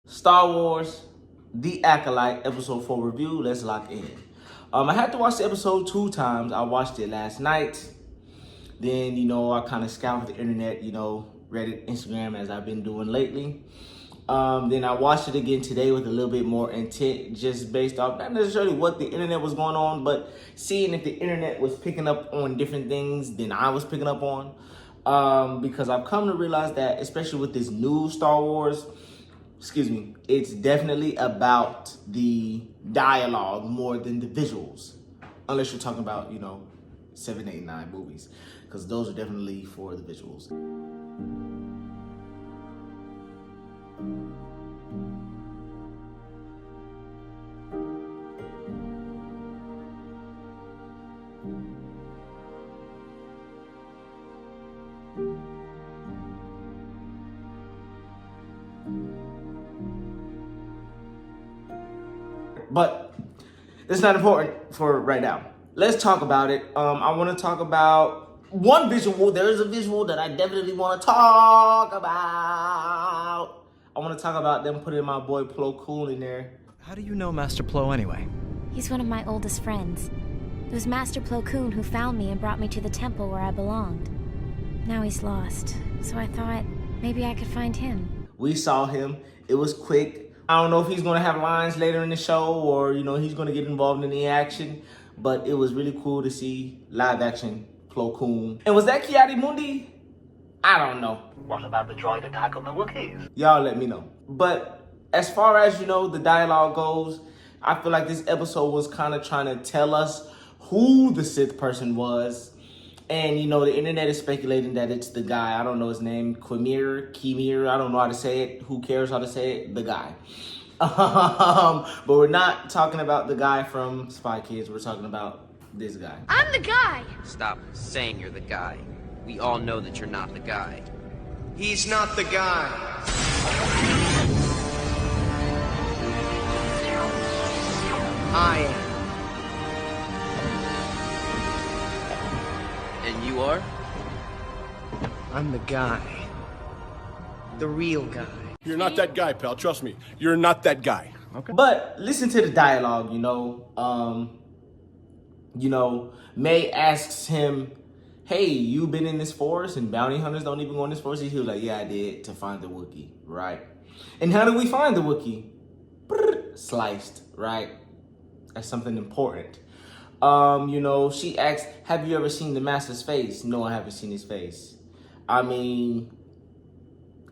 Star Wars, The Acolyte, episode 4 review. Let's lock in. I had to watch the episode 2 times. I watched it last night. Then, I kind of scoured the internet, Reddit, Instagram, as I've been doing lately. Then I watched it again today with a little bit more intent, just based off not necessarily what the internet was going on, but seeing if the internet was picking up on different things than I was picking up on. Because I've come to realize that, especially with this new Star Wars, it's definitely about the dialogue more than the visuals. Unless you're talking about, 7, 8, 9 movies, because those are definitely for the visuals. But it's not important for right now. Let's talk about it. I want to talk about one visual. There is a visual that I definitely want to talk about. I want to talk about them putting my boy Plo Koon in there. How do you know Master Plo anyway? He's one of my oldest friends. It was Master Plo Koon who found me and brought me to the temple where I belonged. Now he's lost, so I thought maybe I could find him. We saw him. It was quick. I don't know if he's going to have lines later in the show or, he's going to get involved in the action. But it was really cool to see live action Plo Koon. And was that Ki-Adi-Mundi? I don't know. What about the droid attack on the Wookiees? Y'all let me know. But as far as, the dialogue goes, I feel like this episode was kind of trying to tell us who the Sith person was. And, the internet is speculating that it's the guy. I don't know his name. Kemir. I don't know how to say it. Who cares how to say it? The guy. But we're not talking about the guy from Spy Kids. We're talking about this guy. I'm the guy! Stop saying you're the guy. We all know that you're not the guy. He's not the guy. I am. And you are? I'm the guy. The real guy. You're not that guy, pal. Trust me. You're not that guy. Okay. But listen to the dialogue, May asks him, hey, you been in this forest and bounty hunters don't even go in this forest? He was like, yeah, I did, to find the Wookiee, right? And how do we find the Wookiee? Sliced, right? That's something important. She asks, have you ever seen the master's face? No, I haven't seen his face. I mean,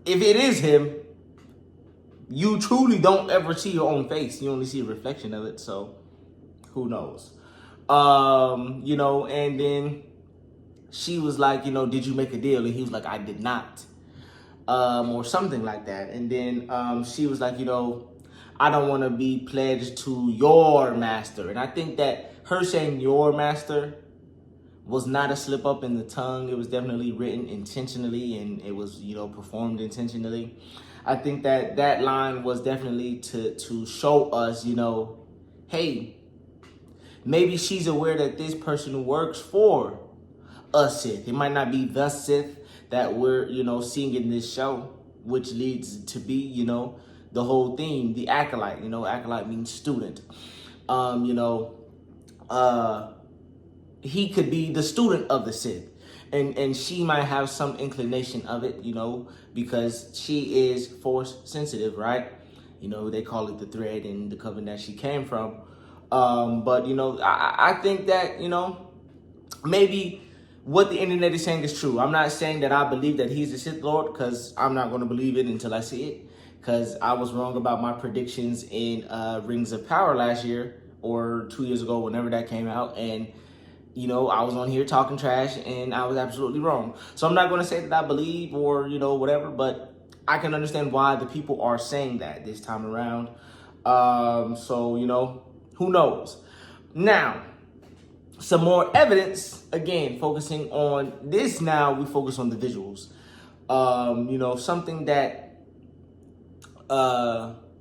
if it is him, you truly don't ever see your own face. You only see a reflection of it, so who knows? And then she was like, did you make a deal? And he was like, I did not. Or something like that. And then she was like, I don't want to be pledged to your master. And I think that her saying your master was not a slip up in the tongue. It was definitely written intentionally and it was, performed intentionally. I think that line was definitely to show us, hey, maybe she's aware that this person works for a Sith. It might not be the Sith that we're, seeing in this show, which leads to be, the whole theme, the Acolyte. Acolyte means student. He could be the student of the Sith. And she might have some inclination of it, because she is force sensitive, right? They call it the thread in the coven that she came from. But, I think that, maybe what the internet is saying is true. I'm not saying that I believe that he's the Sith Lord, because I'm not going to believe it until I see it. Because I was wrong about my predictions in Rings of Power last year or 2 years ago, whenever that came out. And I was on here talking trash and I was absolutely wrong. So I'm not going to say that I believe or, whatever, but I can understand why the people are saying that this time around. So, who knows? Now, some more evidence, again, focusing on this now, we focus on the visuals. Something that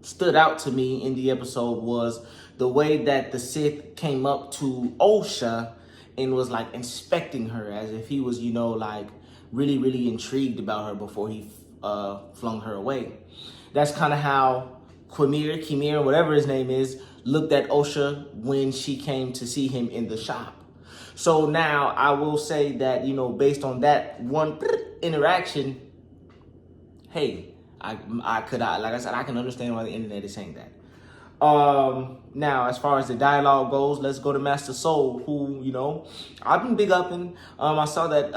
stood out to me in the episode was the way that the Sith came up to Osha and was like inspecting her as if he was, really, really intrigued about her before he flung her away. That's kind of how Kimir, whatever his name is, looked at Osha when she came to see him in the shop. So now I will say that, based on that one interaction, hey, like I said, I can understand why the internet is saying that. Now, as far as the dialogue goes, let's go to Master Soul, who, I've been big upping. I saw that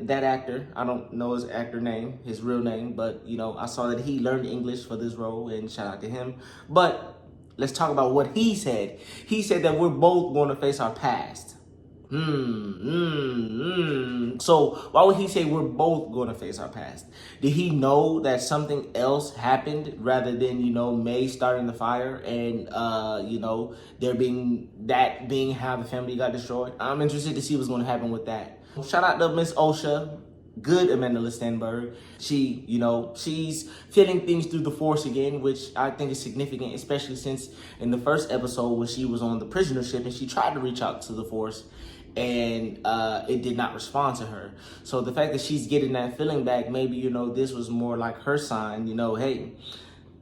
that actor, I don't know his actor name, his real name, but, I saw that he learned English for this role, and shout out to him. But let's talk about what he said. He said that we're both going to face our past. So why would he say we're both going to face our past? Did he know that something else happened rather than, May starting the fire and, there being how the family got destroyed? I'm interested to see what's going to happen with that. Shout out to Miss Osha. Good Amanda Listenberg. She, she's feeling things through the Force again, which I think is significant, especially since in the first episode when she was on the prisoner ship and she tried to reach out to the Force and it did not respond to her. So the fact that she's getting that feeling back, maybe, this was more like her sign, hey,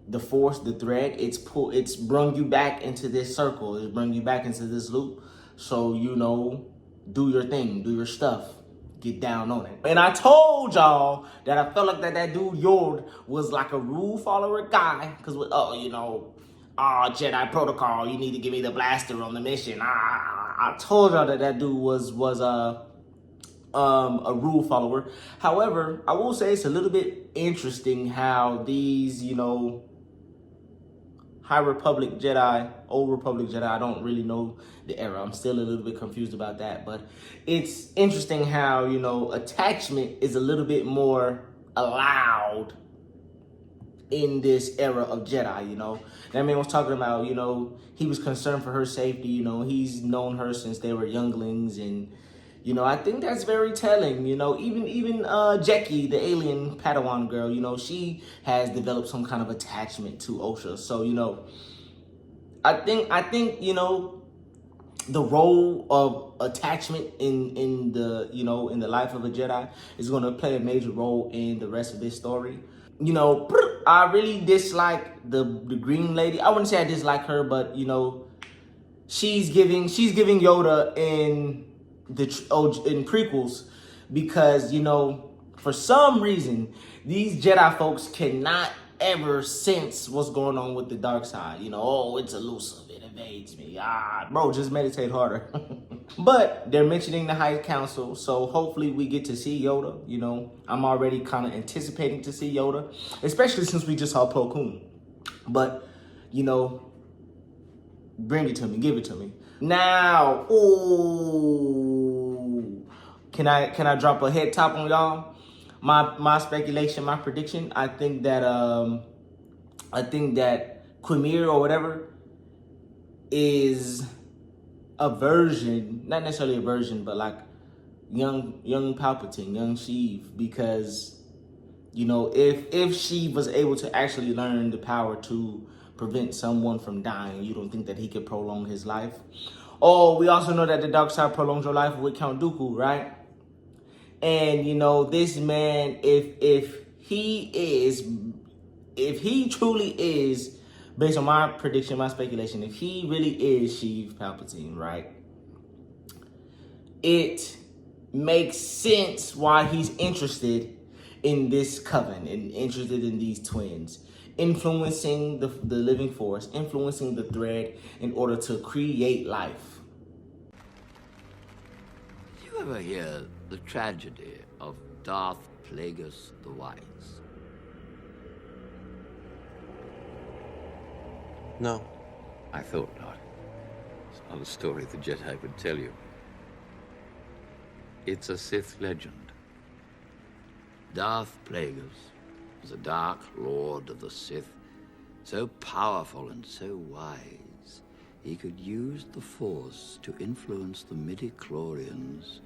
the Force, the thread, it's brung you back into this circle. It's brung you back into this loop. So, do your thing, do your stuff. Get down on it. And I told y'all that I felt like that dude Yord was like a rule follower guy. Because, Jedi protocol, you need to give me the blaster on the mission. I told y'all that dude was a rule follower. However, I will say it's a little bit interesting how these, High Republic Jedi, Old Republic Jedi, I don't really know the era. I'm still a little bit confused about that. But it's interesting how, attachment is a little bit more allowed in this era of Jedi, That man was talking about, he was concerned for her safety, he's known her since they were younglings, and, I think that's very telling, even Jackie, the alien Padawan girl, she has developed some kind of attachment to Osha. So, I think, the role of attachment in the, in the life of a Jedi is going to play a major role in the rest of this story. I really dislike the green lady. I wouldn't say I dislike her, but she's giving Yoda in prequels because for some reason these Jedi folks cannot ever sense what's going on with the dark side. It's elusive, it evades me. Bro, just meditate harder. But they're mentioning the High Council, so hopefully we get to see Yoda. I'm already kind of anticipating to see Yoda, especially since we just saw Plo Koon. But, bring it to me, give it to me. Now, can I drop a head top on y'all? My speculation, my prediction, I think that Quimir or whatever is a version, not necessarily a version, but like young Palpatine, young Sheev, because if Sheev was able to actually learn the power to prevent someone from dying, you don't think that he could prolong his life? Oh, we also know that the dark side prolongs your life with Count Dooku, right? And this man, if he truly is, based on my prediction, my speculation, if he really is Sheev Palpatine, right? It makes sense why he's interested in this coven and interested in these twins, influencing the living force, influencing the thread in order to create life. Did you ever hear the tragedy of Darth Plagueis the Wise? No. I thought not. It's not a story the Jedi would tell you. It's a Sith legend. Darth Plagueis was a dark lord of the Sith, so powerful and so wise, he could use the Force to influence the midi-chlorians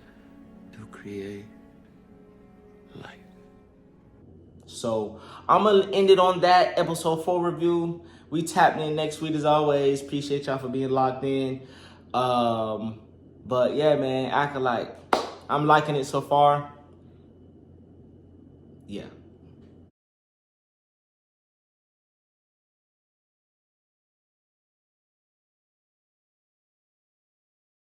to create life. So I'm gonna end it on that episode 4 review. We tapping in next week as always. Appreciate y'all for being locked in. But yeah, man, Acolyte, I'm liking it so far. Yeah.